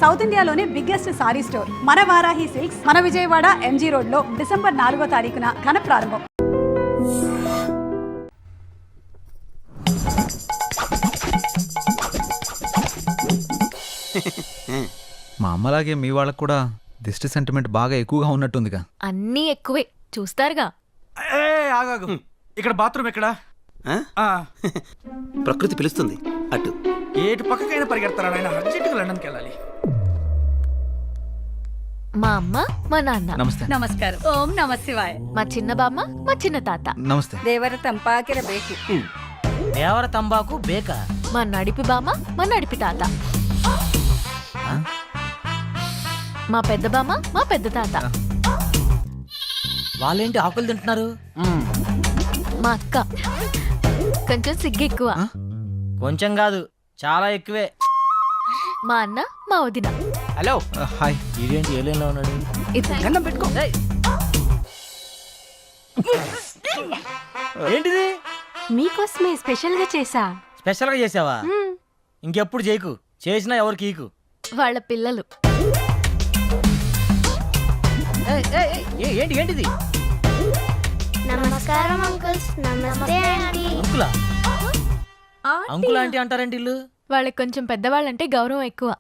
South ఇండియాలోనే biggest sorry store మన Varahi silks మన విజయవాడ ఎంజీ రోడ్ లో డిసెంబర్ 4వ తారీఖున ఘన ప్రారంభం. మా అమ్మలాగే మీ వాళ్ళకు కూడా దిష్టి సెంటిమెంట్ బాగా ఎక్కువగా ఉన్నట్టుందిగా. అన్నీ ఎక్కువే చూస్తారుగా. ఆగాగు, ఇక్కడ బాత్రూమ్ ఎక్కడా? ప్రకృతి పిలుస్తుంది అటు. ఏటు పక్కకైనా పరిగెడతారా నాయన? అర్జెంటుగా లండన్కి వెళ్ళాలి. మా అమ్మ మా నాన్న. నమస్తే. నమస్కారం. ఓం నమ శివాయ. మా చిన్న బామ్మ మా చిన్న తాత. నమస్తే. దేవర తంపాకిర బేకి. దేవర తంబాకు బేక. మా నడిపి బామ్మ మా నడిపి తాత. మా పెద్ద బామ్మ మా పెద్ద తాత. వాళ్ళేంటి ఆకులు తింటున్నారు? మా అక్క కొంచెం సిగ్గు ఎక్కువ. కొంచెం కాదు, చాలా ఎక్కువే. మా అన్న మా వదిన. హలో. హాయ్. ఇదేంటి ఏలేలో ఉన్నాడు? ఇది పెట్టుకో. ఏంటిది? మీకోసమే స్పెషల్ గా చేసా. స్పెషల్ గా చేసావా? ఇంకెప్పుడు చేయకు, చేసినా ఎవరికి ఈకు. వాళ్ళ పిల్లలు. ఏంటి ఏంటిది? నమస్కారం అంకుల్స్. నమస్తే ఆంటీ. అంకులా? అంకుల్ ఆంటీ అంటారేంటి ఇల్లు? వాళ్ళకి కొంచెం పెద్దవాళ్ళంటే గౌరవం ఎక్కువ.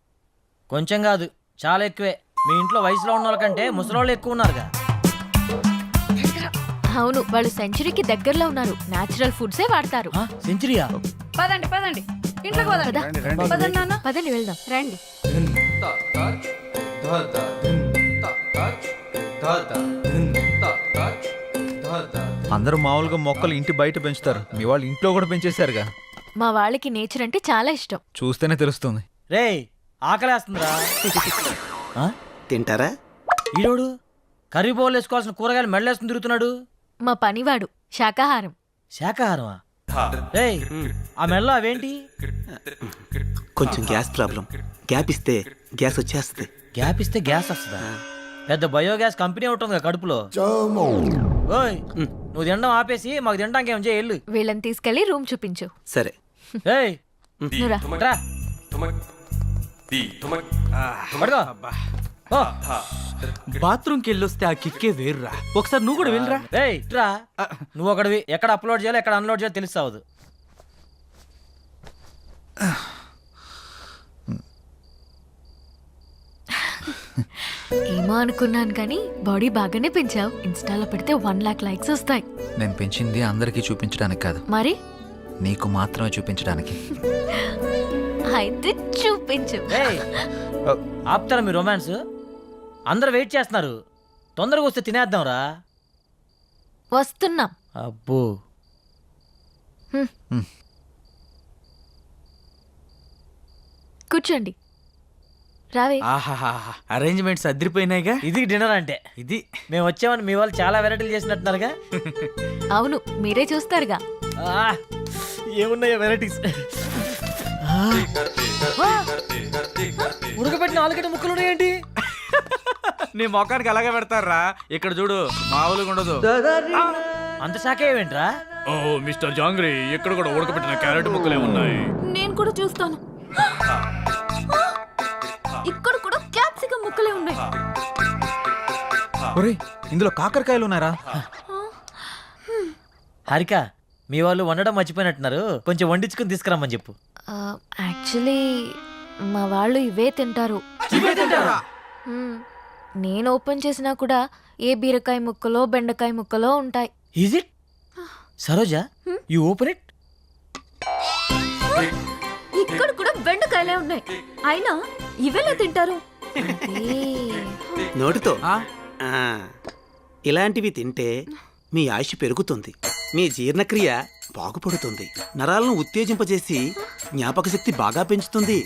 కొంచెం కాదు, చాలా ఎక్కువే. మీ ఇంట్లో వయసులో ఉన్న వాళ్ళకంటే ముసలోళ్ళు ఎక్కువ ఉన్నారుగా. అవును, వాళ్ళు సెంచరీకి దగ్గరలో ఉన్నారు. నేచురల్ ఫుడ్సే వాడతారు. సెంచరీయా? పదండి పదండి, ఇంట్లోకి పదండి. పదండి నాన్న. పదండి వెళ్దాం. రండి. అందరూ మామూలుగా మొక్కలు ఇంటి బయట పెంచుతారు, మీ వాళ్ళు ఇంట్లో కూడా పెంచేశారుగా. మా వాళ్ళకి నేచర్ అంటే చాలా ఇష్టం. చూస్తేనే తెలుస్తుంది. రేయ్, ఆకలేస్తుందిరా. తింటారా? ఈరోడు కర్రీ బౌల్ వేసుకోవాల్సిన కూరగాయలు మెడలేసుకుని తిరుగుతున్నాడు. మా పనివాడు శాకాహారం. శాకాహారమా? రేయ్, ఆ మెడలో అవేంటి? కొంచెం గ్యాస్ ప్రాబ్లం. గ్యాప్ ఇస్తే గ్యాస్ వచ్చేస్తుంది. గ్యాప్ ఇస్తే గ్యాస్ వస్తుందా? పెద్ద బయోగ్యాస్ కంపెనీ ఉంటుంది కడుపులో. ఓయ్, నువ్వు తినడం ఆపేసి మాకు తినడానికి ఏం చేయాలి? వీళ్ళని తీసుకెళ్లి రూమ్ చూపించు. సరే. ఏయ్, నువ్వురా. రా. పడుకో. ఓ. బాత్రూమ్కి వెళ్ళొస్తే ఆ కిక్కే వేర్రా. ఒకసారి నువ్వు కూడా వెళ్ళరా. ఏయ్, రా. నువ్వు ఒకడివి. ఎక్కడ అప్లోడ్ చేయాలో ఎక్కడ అన్లోడ్ చేయాలో తెలుస్తావదు. ఏమో అనుకున్నాను కానీ బాడీ బాగానే పెంచావు. ఇన్స్టాలో పెడితే 1 lakh లైక్స్ వస్తాయి. నేను పెంచింది అందరికీ చూపించడానికి కాదు, మరి నీకు మాత్రమే చూపించడానికి. అయితే చూపించు. ఏయ్, ఆపుతారా మీ రొమాన్స్? అందరు వెయిట్ చేస్తున్నారు. తొందరగా వస్తే తినేద్దాంరా. వస్తున్నాం. అబ్బో. కూర్చోండి. రావే. ఆహాహా, అరేంజ్మెంట్స్ అదిరిపోయినాయిగా. ఇది డిన్నర్ అంటే. ఇది మేము వచ్చామని మీ వాళ్ళు చాలా వెరైటీలు చేసినట్టున్నారుగా. అవును, మీరే చూస్తారుగా. ఏమున్నాయో వెరైటీస్? ఉడకబెట్టిన ఆలుగడ్డ ముక్కలు ఉన్నాయేంటి? నీ మొఖానికి అలాగే పెడతారా. ఇక్కడ చూడు, మామూలుగా ఉండదు. అంత శాఖ ఏమేంట్రా? ఓ మిస్టర్ జాంగ్రీ, ఇక్కడ కూడా ఉడకబెట్టిన క్యారెట్ ముక్కలే ఉన్నాయి. నేను కూడా చూస్తాను. ఇక్కడ కూడా క్యాప్సికం ముక్కలే ఉన్నాయి. ఒరేయ్, ఇందులో కాకరకాయలు ఉన్నారా? హారిక, మీ వాళ్ళు వండడం మర్చిపోయినట్టున్నారు. కొంచెం వండించుకుని తీసుకురమ్మని చెప్పు. యాక్చువల్లీ మా వాళ్ళు ఇవే తింటారు. నేను ఓపెన్ చేసినా కూడా ఏ బీరకాయ ముక్కలో బెండకాయ ముక్కలో ఉంటాయి. Is it? Saroja, you open it. ఇక్కడ కూడా బెండకాయలే ఉన్నాయి, అయినా ఇవేలా తింటారు? నోటితో. ఇలాంటివి తింటే మీ ఆయుష్ పెరుగుతుంది, మీ జీర్ణక్రియ బాగుపడుతుంది, నరాలను ఉత్తేజింపజేసి జ్ఞాపక శక్తి బాగా పెంచుతుంది.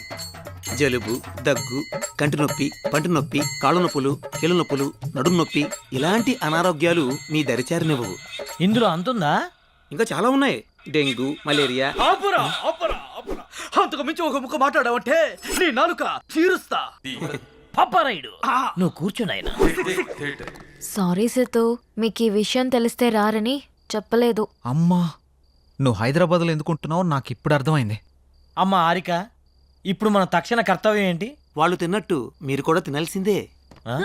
జలుబు, దగ్గు, కంటి నొప్పి, పంటి నొప్పి, కాళ్ళు నొప్పులు, కీళ్ళ నొప్పులు, నడుము నొప్పి ఇలాంటి అనారోగ్యాలు మీ దరిచారినివ్వవు. ఇందులో అంతుందా? ఇంకా చాలా ఉన్నాయి. Dengue, malaria. అంతకు మించి ఒక ముక్క మాట్లాడావంటే నీ నాలుక తీరుస్తా. పప్పరాయుడు, నువ్వు కూర్చున్నాయన. సారీ సేతు, మీకు ఈ విషయం తెలిస్తే రారని చెప్పలేదు. అమ్మా, నువ్వు హైదరాబాద్లో ఎందుకుంటున్నావు నాకు ఇప్పుడు అర్థమైంది. అమ్మ హారిక, ఇప్పుడు మన తక్షణ కర్తవ్యం ఏంటి? వాళ్ళు తిన్నట్టు మీరు కూడా తినాల్సిందే. ఆ?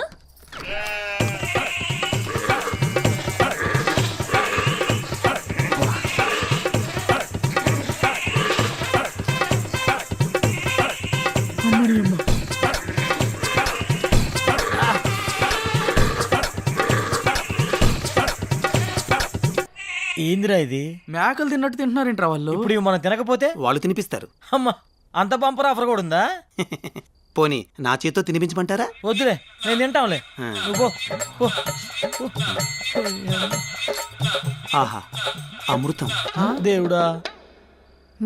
ఏందిరా ఇది? మేకలు తిన్నట్టు తింటున్నారేంట్రా వాళ్ళు? ఇప్పుడు ఇవి మనం తినకపోతే వాళ్ళు తినిపిస్తారు. అమ్మా అంత బంపర్ ఆఫర్ కూడా ఉందా? పోనీ నా చేత్తో తినిపించమంటారా? వద్దులే, నేను తింటాంలే. ఆ. నువ్వు పో, పో. ఆహా, అమృతం. దేవుడా.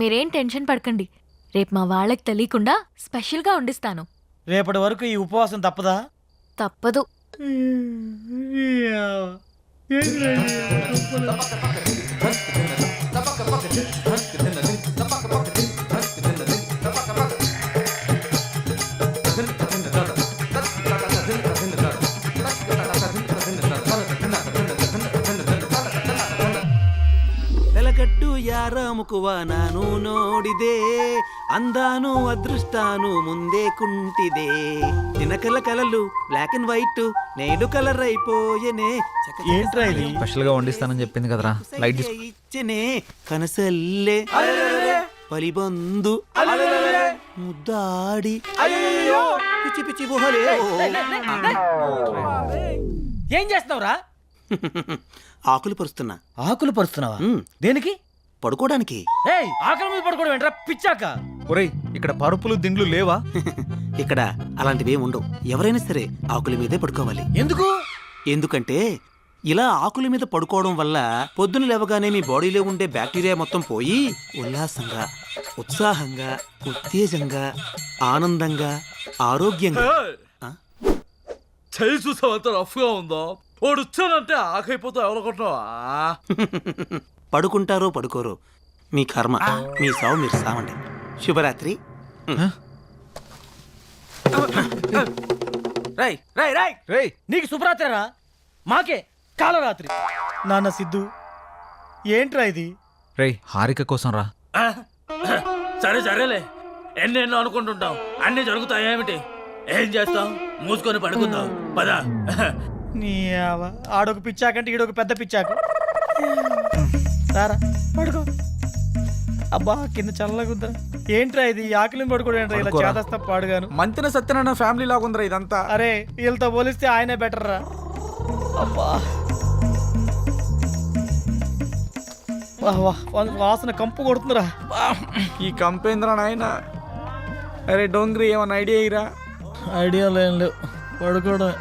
మీరేం టెన్షన్ పడకండి, రేపు మా వాళ్ళకి తెలియకుండా స్పెషల్గా వండిస్తాను. రేపటి వరకు ఈ ఉపవాసం తప్పదా? తప్పదు. వెలగట్టు యారాముకువ ನಾನು ನೋಡಿದೆ అందాను అదృష్టాను ముందే కుంటిదే తినకల కలలు బ్లాక్ అండ్ వైట్ నేడు కలర్ అయిపోయెనే ఏంట్రా ఇది? స్పెషల్ గా వండిస్తానని చెప్పింది కదరా, లైట్ తీసుకో. ఇచ్చనే కనసల్లే పలిబందు ముద్దాడి పిచ్చి పిచ్చి గుహలే ఏం చేస్తున్నావురా? ఆకులు పరుస్తున్నా. ఆకులు పరుస్తున్నావా? ఉమ్, దేనికి? పడుకోవడానికి. ఏయ్, ఆకలి మీద పడుకోవడం ఏంట్రా పిచ్చాక? ఒరేయ్, ఇక్కడ పరుపులు దిండ్లు లేవా? ఇక్కడ అలాంటివి ఉండవు. ఎవరైనా సరే ఆకుల మీదే పడుకోవాలి. ఎందుకు? ఎందుకంటే ఇలా ఆకుల మీద పడుకోవడం వల్ల పొద్దున లేవగానే మీ బాడీలో ఉండే బ్యాక్టీరియా మొత్తం పోయి ఉల్లాసంగా, ఉత్సాహంగా, ఉత్తేజంగా, ఆనందంగా, ఆరోగ్యంగా. ఆ? చేయి చూసావంత రఫ్గా ఉందో, వాడు వచ్చానంటే ఆకైపోతావు. ఎవరనుకుంటున్నావా? పడుకుంటారో పడుకోరో మీ కర్మ, మీ సావు మీరు సావండి. శుభరాత్రి. రై రై రై రేయ్, నీకు శుభరాత్రిరా, మాకే కాలరాత్రి. నాన్న సిద్ధు, ఏంట్రా ఇది? రేయ్, హారిక కోసం రా. సరే సరేలే, ఎన్నెన్నో అనుకుంటుంటాం, అన్ని జరుగుతాయేమిటి? ఏం చేస్తాం? మూసుకొని పడుకుందాం పద. నీ ఆడొక పిచ్చాకంటే ఈడొక పెద్ద పిచ్చాకు. సారా పడుకో. అబ్బా, కింద చల్లగుందరా. ఏంట్రా ఇది? ఆకలి పడుకోవడం ఏంట్రా? ఇలా పడుకోరా. చేదస్తా పాడుగాను. మంతిన సత్యనారాయణ ఫ్యామిలీ లాగుందిరా ఇదంతా. అరే, వీళ్ళతో పోలిస్తే ఆయనే బెటర్ రా. అబ్బా, వాహ్ వాహ్, వాసన కంపు కొడుతుందిరా. ఈ కంపేంద్ర నాయన. అరే డోంగ్రీ, ఏమన్నా ఐడియా ఇరా? ఐడియా లేవు, పడుకోవడం.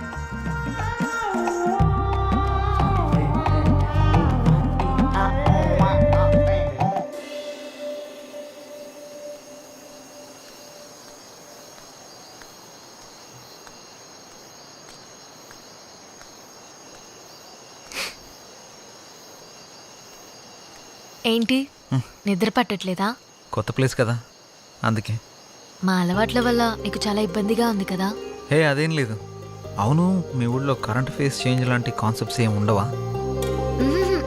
ఏంటి, నిద్ర పట్టట్లేదా? కొత్త ప్లేస్ కదా, అందుకే. మా అలవాట్ల వల్ల నీకు చాలా ఇబ్బందిగా ఉంది కదా? హే, అదేం లేదు. అవును, మీ ఊళ్ళో కరెంట్ ఫేస్ చేంజ్ లాంటి కాన్సెప్ట్స్ ఏమి ఉండవా? మ్మ్.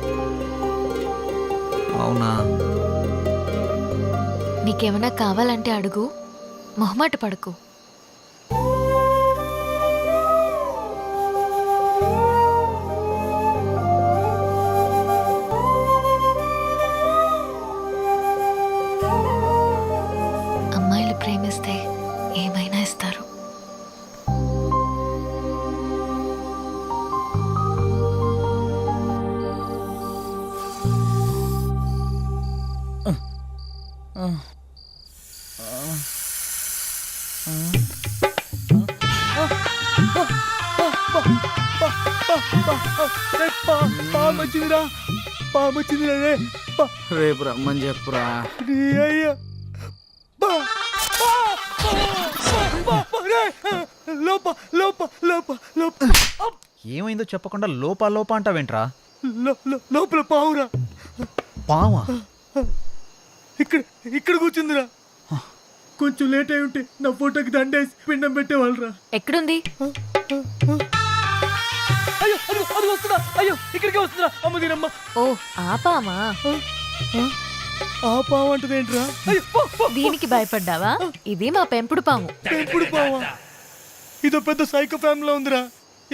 అవునా? నీకేమైనా కావాలంటే అడుగు, మొహమాట పడకు. అమ్మాయిలు ప్రేమిస్తే ఏమైనా ఇస్తారు. పామొచ్చిందిరా, పామొచ్చిందిరా. రేపు రమ్మని చెప్పురా. ఏమైందో చెప్పకుండా లోపా లోపా అంటావేంట్రా? లోపల పావురా. పావా? ఇక్కడ ఇక్కడ కూర్చుందిరా. కొంచెం లేట్ అయి ఉంటే నా ఫోటోకి దండేసి పిండం పెట్టేవాళ్ళరా. ఎక్కడుంది? అయ్యో, అది వస్తుందా? అయ్యో, ఇక్కడికే వస్తుందా? అమ్మ దీనమ్మ. ఓ, ఆపామా? ఆ పాము అంటది ఏంట్రా? అయ్యో, పో, పో. దీనికి భయపడ్డావా? ఇది మా పెంపుడు పాము. పెంపుడు పావా? ఇదో పెద్ద సైకో ఫ్యామిలీలో ఉందిరా.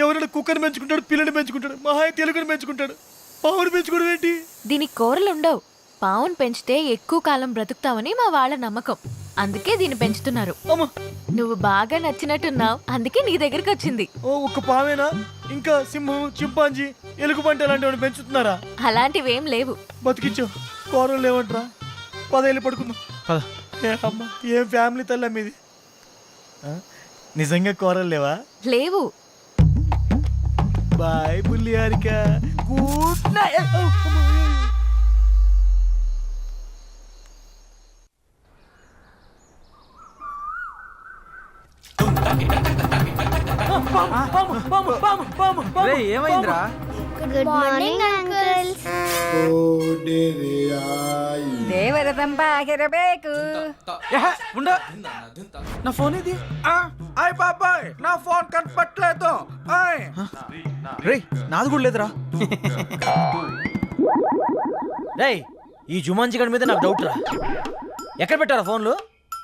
ఎవరైనా కుక్కని పెంచుకుంటాడు, పిల్లని పెంచుకుంటాడు, మహా తెలుగుని పెంచుకుంటాడు, పావుని పెంచుకోవడం ఏంటి? దీనికి కూరలు ఉండవు. పావును పెంచితే ఎక్కువ కాలం బ్రతుకుతావని మా వాళ్ళ నమ్మకం. అందుకే దీన్ని పెంచుతున్నారు. అమ్మా, నువ్వు బాగా నచ్చినట్టున్నావు, అందుకే నీ దగ్గరికి వచ్చింది. ఓ ఒక్క పావేనా? ఇంకా సింహం, చింపాంజీ, ఎలుగుబంటి అలాంటివి పెంచుతున్నారా? అలాంటివేం లేవు. బతికించావు. కూరలు లేవంట్రా. 10 ఏళ్ళు పడుకుందాం. పద. ఏ అమ్మా, ఏం ఫ్యామిలీ తల్లి మీది. ఆ? నిజంగా కూరలు లేవా? లేవు. బాయ్ బుల్లి హారిక. Good night. ఏమైందిరా? Good morning uncles. ದೇವರದಂಬಾಗಿರಬೇಕು. నా ఫోన్ ఇది. అయ్ బాబాయ్, నా ఫోన్ కనపట్లేదు. రే నాది కూడా లేదురా. రేయ్, ఈ జుమాన్జీ గడి మీద నాకు డౌట్ రా. ఎక్కడ పెట్టారా ఫోన్లు?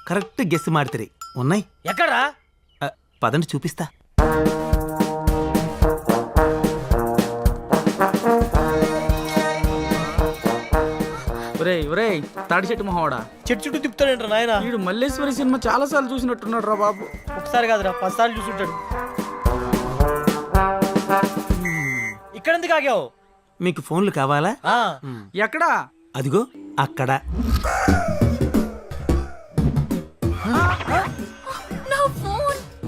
కరెక్ట్ గెస్ మాడితే ఉన్నాయి. ఎక్కడా? పదండి చూపిస్తా. ఒరేయ్ ఒరేయ్ తాడి చెట్టు మొహవాడా, చెట్టు చుట్టూ తిప్పుతాడేంట్రా నాయన? వీడు మల్లేశ్వరి సినిమా చాలా సార్లు చూసినట్టున్నాడు రా బాబు. ఒకసారి కాదురా, 10 సార్లు చూసుంటాడు. ఇక్కడ ఎందుకు ఆగావు? మీకు ఫోన్లు కావాలా? ఆ, ఎక్కడా? అదిగో అక్కడ.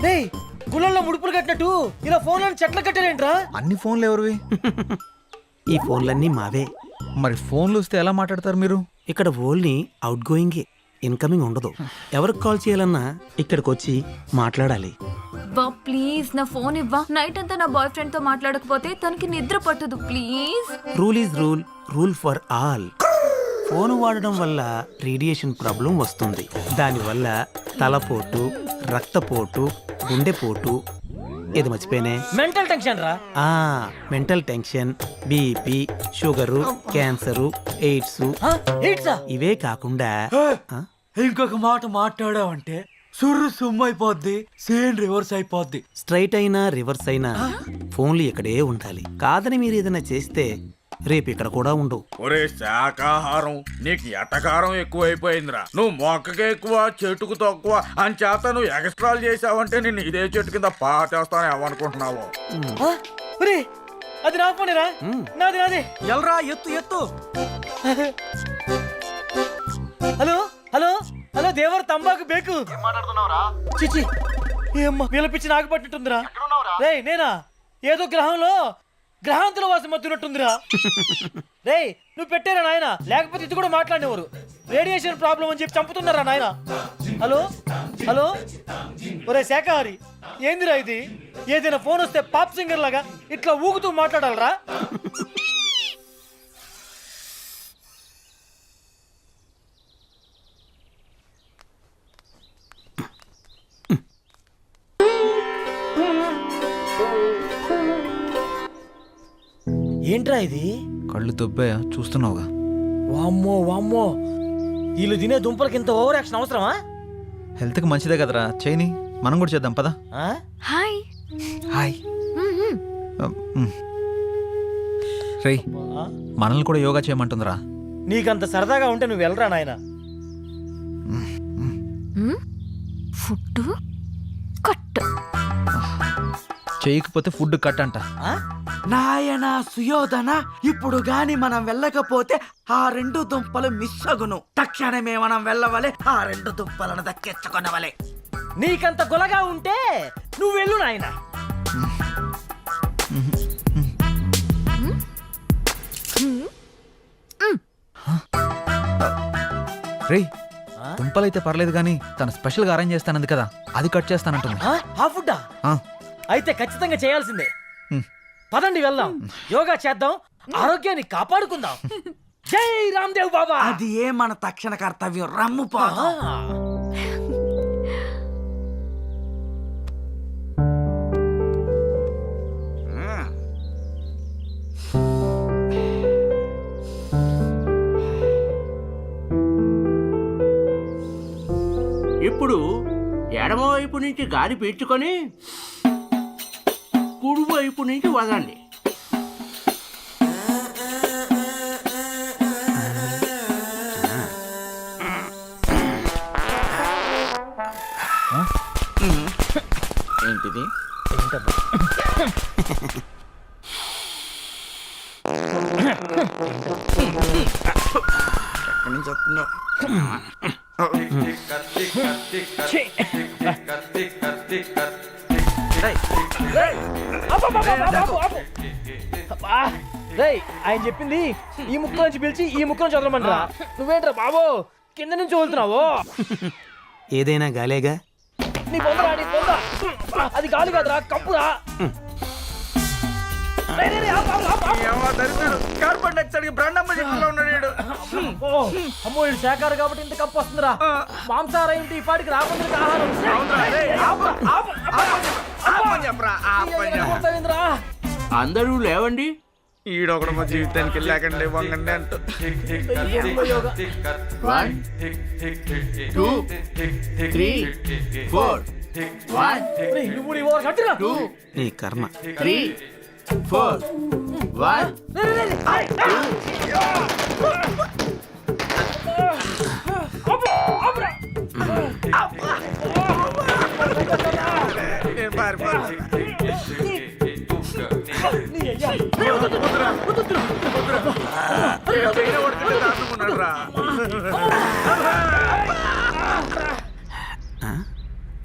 రేయ్, గుళ్ళల్లో ముడుపులు కట్టినట్టు ఇలా ఫోన్లను చెట్లు కట్టారేంట్రా? అన్ని ఫోన్లు ఎవరివి? ఈ ఫోన్లన్నీ మావే. మరి ఫోన్లు వస్తే ఎలా మాట్లాడతారు మీరు? ఇక్కడ ఓన్లీ అవుట్ గోయింగే, ఇన్కమింగ్ ఉండదు. ఎవరికి కాల్ చేయాలన్నా ఇక్కడికి వచ్చి మాట్లాడాలి. వా ప్లీజ్, నా ఫోన్ ఇవ్వా. నైట్ అంతా నా బాయ్ ఫ్రెండ్ తో మాట్లాడకపోతే తనకి నిద్ర పట్టదు. Please. Rule is rule, rule for all. Phone వాడడం వల్ల రేడియేషన్ ప్రాబ్లం వస్తుంది. దానివల్ల తలపోటు, రక్తపోటు, గుండెపోటు, ఏది మర్చిపోయినే, మెంటల్ టెన్షన్ రా. Mental tension, BP, sugar, cancer, AIDS, ఏంట్రా? ఇవే కాకుండా ఇంకొక మాట మాట్లాడావంటే సుర్రు సుమ్ము అయిపోద్ది, సేన్ రివర్స్ అయిపోద్ది. స్ట్రైట్ అయినా రివర్స్ అయినా ఫోన్లు ఇక్కడే ఉండాలి. కాదని మీరు ఏదైనా చేస్తే రేపు ఇక్కడ కూడా ఉండవు. ఒరే శాకాహారం, నీకు ఎటకారం ఎక్కువైపోయిందిరా. నువ్వు మొక్కకి ఎక్కువ, చెట్టుకు తక్కువ అని చేత నువ్వు ఎక్స్ట్రాలు చేసావంటే నేను ఇదే చెట్టు కింద పాటేస్తాను ఏమనుకుంటున్నావు? ఒరే, అది నా ఫోనేరా? నాది నాది. ఎల్రా ఎత్తు ఎత్తు. హలో హలో హలో, దేవర్ తంబాకు బేకు. చిచి, ఏమ్మా వీళ్ళ పిచ్చి నాకు పట్టినట్టుందిరా. రేయ్, నేనా? ఏదో గ్రహాంతుల వాసం మత్తున్నట్టుందిరా. రేయ్, నువ్వు పెట్టారా నాయన? లేకపోతే ఇది కూడా మాట్లాడేవారు. రేడియేషన్ ప్రాబ్లం అని చెప్పి చంపుతున్నారా నాయన? హలో హలో, ఒరే శాఖహారి, ఏందిరా ఇది? ఏదైనా ఫోన్ వస్తే పాప్ సింగర్ లాగా ఇట్లా ఊగుతూ మాట్లాడాలరా? ఏంట్రా ఇది? కళ్ళు దొబ్బాయా? చూస్తున్నావుగా. వామ్మో వామ్మో, వీళ్ళు తినే దుంపలకి ఇంత ఓవర్ యాక్షన్ అవసరమా? హెల్త్కి మంచిదే కదరా, చేయని. మనం కూడా చేద్దాం పదా. ఆ? హాయ్. హాయ్. రేయ్, ఆ? మనల్ని కూడా యోగా చేయమంటుందిరా. నీకంత సరదాగా ఉంటే నువ్వు వెళ్ళరా నాయన. Food cut. చేయకపోతే ఫుడ్ కట్ అంట. నాయనా సుయోధన, ఇప్పుడు గాని మనం వెళ్ళకపోతే ఆ 2 దుంపలు మిస్ అగును. తక్షణమే మనం వెళ్ళవలే, ఆ 2 దుంపలను దక్కించుకొనవలే. నీకంత గొలగా ఉంటే నువ్వు వెళ్ళు నాయన. రేయ్, దుంపలైతే పర్లేదు కానీ తను స్పెషల్గా అరేంజ్ చేస్తానంది కదా, అది కట్ చేస్తానంటుంది. ఆ ఫుడ్డా? అయితే ఖచ్చితంగా చేయాల్సిందే. పదండి వెళ్దాం, యోగా చేద్దాం, ఆరోగ్యాన్ని కాపాడుకుందాం. జై రామ్దేవ్ బాబా. అది ఏ మన తక్షణ కర్తవ్యం. రమ్ము పోదాం. వైపు నుంచి గాలి పీల్చుకొని కుడి వైపు నుంచి వదండి. ఏంటిది? ఎక్కడి నుంచి వస్తుందో? రేయ్ ఆయన చెప్పింది ఈ ముక్క నుంచి పిలిచి ఈ ముక్క నుంచి వదలమంటారా? నువ్వేంట్రా బాబు కింద నుంచి వదులుతున్నావు? ఏదైనా గాలేగా. నీ పొందరా నీ పొంద. అది గాలి కాదురా కంపురా. కార్బన్ డైఆక్సైడ్ బ్రాండమ్మ చెట్టులో ఉన్నాడు. అమ్మో ఇది శాఖారు కాబట్టి ఇంత కప్పు వస్తుందిరా. మాంసాహారం ఏంటి ఈ పాటికి రాకుండా ఆహారం. అందరూ లేవండి. ఈడొకడు మా జీవితానికి లేకండి వంగండి అంటూ 1 2 3 4 1 2 నీ కర్మ 3 4 1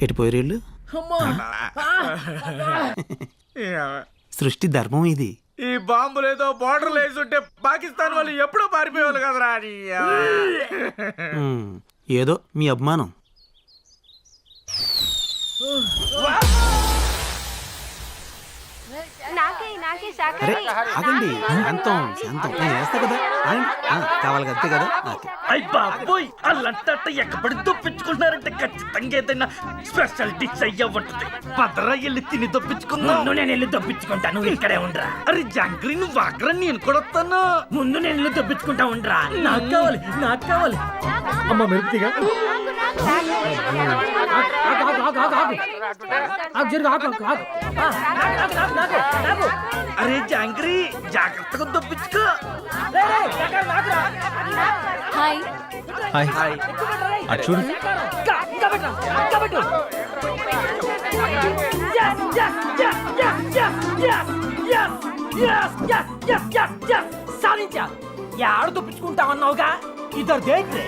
ఎటు పోయేళ్ళు? సృష్టి ధర్మం ఇది. ఈ బాంబులు ఏదో బార్డర్లు వేసి ఉంటే పాకిస్తాన్ వాళ్ళు ఎప్పుడో పారిపోయేవాళ్ళు కదరా అని. ఏదో మీ అభిమానం. అరే ఆగండి, శాంతం శాంతం. నేను వేస్తా కదా, కావాలి అంతే కదా. అయ్ బాబోయ్ అల్లంతట ఎక్కబడి దొప్పించుకుంటున్నారంటే ఖచ్చితంగా ఏదైనా స్పెషల్ డిష్ అయ్యా ఉంటుంది. పదరా వెళ్ళి తిని దొప్పించుకుందాం. నేను వెళ్ళి దొప్పించుకుంటా, నువ్వు ఇక్కడే ఉండరా. అరే జంగ్రీ నువ్వు వాగ్రా, నేను కూడా వస్తాను. ముందు నేను వెళ్ళి దొప్పించుకుంటా ఉండరా. నాకు కావాలి నాకు కావాలి. అమ్మ మెరుపుతిగా అరే జాంగ్రీ జాగ్రత్తగా దొప్పించుకో. హాయ్ హాయ్ అటు చూడు. సాధించా. యాడ దొప్పించుకుంటా అన్నావుగా, ఇద్దరు దేంట్రే.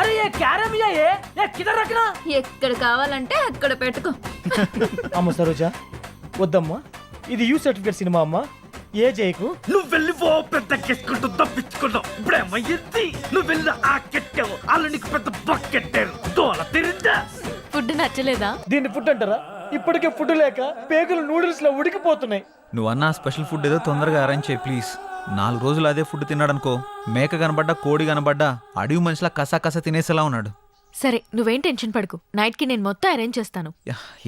అరే ఏ క్యారమియా ఏ కిదర్ రఖనా. ఎక్కడ కావాలంటే అక్కడ పెట్టుకో. అమ్మ సరోజా వద్దమ్మా, ఇది యూ సర్టిఫికేట్ సినిమా అమ్మా. ఏ చేయకు. నువ్వు వెళ్ళి ఓ పెద్ద కెట్టుకుంటూ తప్పించుకున్నావు. ఇప్పుడేమయ్యింది? నువ్వు వెళ్ళి ఆ కెట్టావు, వాళ్ళు నీకు పెద్ద బకెట్టారు. దోల తిరిందా? ఫుడ్ నచ్చలేదా? దీన్ని ఫుడ్ అంటారా? ఇప్పటికే ఫుడ్ లేక పేగులు నూడిల్స్ లో ఉడికిపోతున్నాయి. నువ్వన్నా స్పెషల్ ఫుడ్ ఏదో తొందరగా అరేంజ్ చేయి ప్లీజ్. 4 రోజులు అదే ఫుడ్ తిన్నాడనుకో, మేక కనబడ్డా కోడి కనబడ్డా అడవి మనిషిలా కసా కసా తినేసేలా ఉన్నాడు. సరే నువ్వేం టెన్షన్ పడకు, నైట్ కి నేను మొత్తం అరేంజ్ చేస్తాను.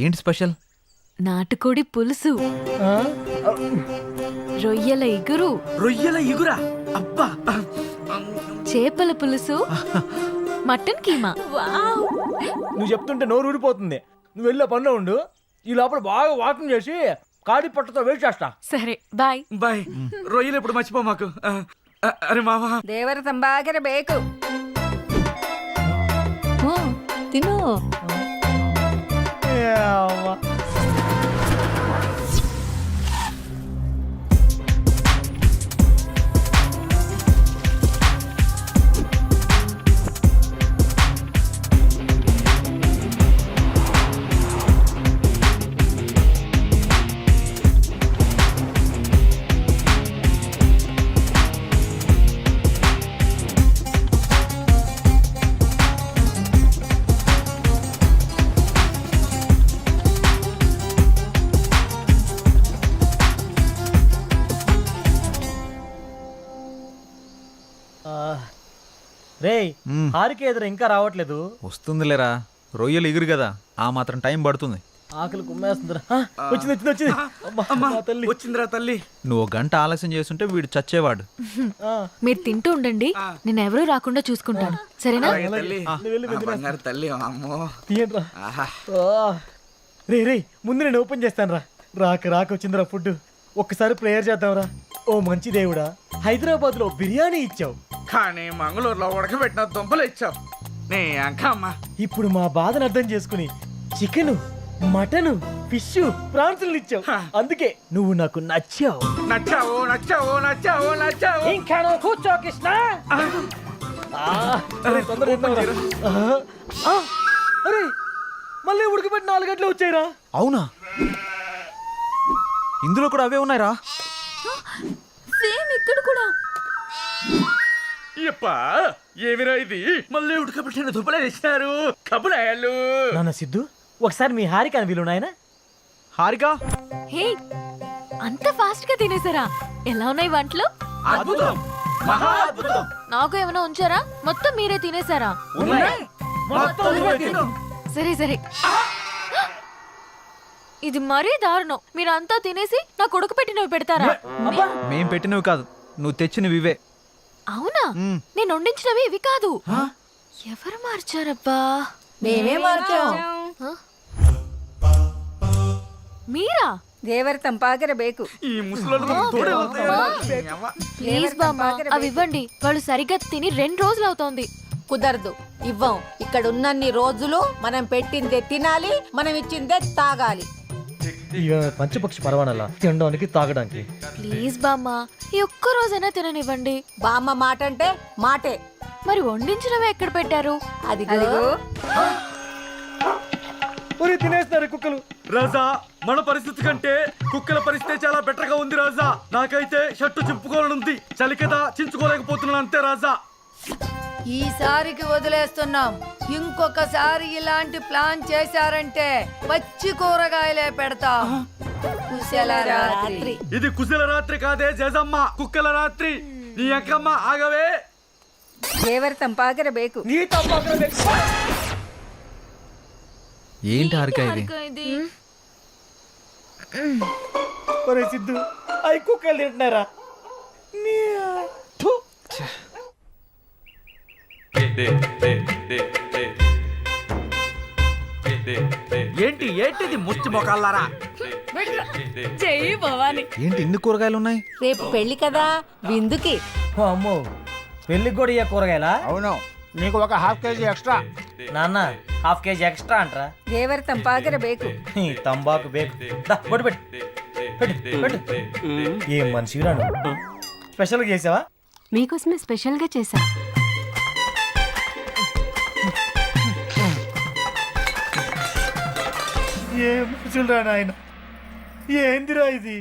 ఏంటి స్పెషల్? నాటుకోడి పులుసు, రొయ్యల ఇగురు, రొయ్యల ఇగురా, అబ్బా, చేపల పులుసు, మటన్ కీమా. వావ్! నువ్వు చెప్తుంటే నోరు ఊడిపోతుంది. నువ్వు వెళ్ళే పనిలో ఉండు, ఈ లోపల బాగా వాకింగ్ చేసి కాడి పట్టుతో వెయిట్ చేస్తా. సరే బాయ్ బాయ్. రొయ్యలు ఎప్పుడు మర్చిపో మాకు. అరే మావా, ದೇವರ ತಂಬಾಗಿರಬೇಕು. ತಿನ್ನು. రేయ్ హారిక ఎదురు ఇంకా రావట్లేదు. వస్తుందిలేరా, రొయ్యలు ఎగురు కదా, ఆ మాత్రం టైం పడుతుంది. ఆకలి కుమ్మేస్తుందిరా వచ్చింది అమ్మా, నా తల్లి వచ్చిందిరా తల్లి. నువ్వు 1 గంట ఆలస్యం చేస్తుంటే వీడు చచ్చేవాడు. మీరు తింటూ ఉండండి, నేను ఎవరూ రాకుండా చూసుకుంటాను, సరేనా? అలాగే తల్లి. నా బంగారు తల్లి అమ్మో. తీయండిరా. ఆహా. రే ముందు నేను ఓపెన్ చేస్తాను రా. రాక వచ్చిందిరా ఫుడ్. ఒక్కసారి ప్రేయర్ చేద్దాంరా. ఓ మంచి దేవుడా, హైదరాబాద్ లో బిర్యానీ ఇచ్చావు, కానీ మంగళూరులో ఉడకబెట్టిన దుంపలు ఇచ్చావు. నీ అంకమ్మ. ఇప్పుడు మా బాధను అర్థం చేసుకుని చికెన్, మటన్, ఫిష్, ప్రాన్స్ ఇచ్చావు. అందుకే నువ్వు నాకు నచ్చావు. నచ్చావు. ఇంకా నువ్వు కూర్చో కృష్ణ. అరే మళ్ళీ ఉడకబెట్టి 4 గంటలు వచ్చాయిరా. అవునా? ఇందులో కూడా అవే ఉన్నాయిరా. సేమ్ ఇక్కడ కూడా. ఇప్పా ఏమిరా ఇది? మళ్ళీ ఉడకబెట్టిన దుంపలే తెచ్చినారు. కబులాయాలు. నాన్న సిద్ధు, ఒకసారి మీ హారిక వీలు నాయన. హారిక, హే, అంత ఫాస్ట్ గా తినేసారా? ఎలా ఉన్నాయి వంటలు? అద్భుతం, మహా అద్భుతం. నాకు ఏమైనా ఉంచారా? మొత్తం మీరే తినేసారా? సరే ఇది మరీ దారుణం. మీరంతా తినేసి నా కొడుకు పెట్టినవి పెడతారా? మేం పెట్టినవి కాదు, నువ్వు తెచ్చినవి ఇవే. అవునా? నేను వండించినవి ఇవి కాదు. ఎవరు మార్చారబ్బా? మేమే మార్చాం. మీరా? ದೇವರ ತಂಪಾಗಿರಬೇಕು. ఈ ముసలోళ్ళు తోడే వస్తాయి. ప్లీజ్ బామ్మ, అవి ఇవ్వండి. వాళ్ళు సరిగ్గా తిని 2 రోజులు అవుతోంది. కుదరదు, ఇవ్వం. ఇక్కడ ఉన్నన్ని రోజులు మనం పెట్టిందే తినాలి, మనం ఇచ్చిందే తాగాలి. ఇక పంచపక్షి పరవానలా తినడానికి తాగడానికి. ప్లీజ్ బామ్మ, ఈ ఒక్క రోజైనా తిననివ్వండి. బామ్మ మాట అంటే మాటే. మరి వండించినవి ఎక్కడ పెట్టారు? అదిగో. ఒరే తినేస్తారు కుక్కలు. రాజా, మన పరిస్థితి కంటే కుక్కల పరిస్థితి చాలా బెటర్ గా ఉంది రాజా. నాకైతే షర్టు చింపుకోవాలనుంది, చలి కదా చించుకోలేకపోతున్నాను అంతే రాజా. ఈసారికి వదిలేస్తున్నాం. ఇంకొకసారి ఇలాంటి ప్లాన్ చేశారంటే పచ్చి కూరగాయలే పెడతాం. కుశల రాత్రి. ఇది కుశల రాత్రి కాదే జేజమ్మ, కుక్కల రాత్రి. నీ అక్కమ్మ ఆగవే. ದೇವರ ತಂಪಾಗಿರಬೇಕು. నీ తప్ప ఏంటి హారిక ఇది? ఒరే సిద్ధు, అవి కుక్కలు తింటున్నారా? ఏంటిది ముచ్చి మొక్కల్లారా? చెయ్యి భవాని. ఏంటి ఇన్ని కూరగాయలు ఉన్నాయి? రేపు పెళ్లి కదా, విందుకి. అమ్మో, పెళ్ళికి కూడా ఇయ్య కూరగాయలా? అవును, నీకు ఒక ½ కేజీ ఎక్స్ట్రా. నాన్న, ½ కేజీ ఎక్స్ట్రా అంటరా? ದೇವರ ತಂಪಾಗಿರಬೇಕು. తంబాకు బేకు. పొట్టు పెట్టు. ఏం మనిషి రాను. స్పెషల్గా చేసావా? మీకోసమే స్పెషల్ గా చేశా. ఏం మనుషులు రా నాయన, ఏందిరా ఇది?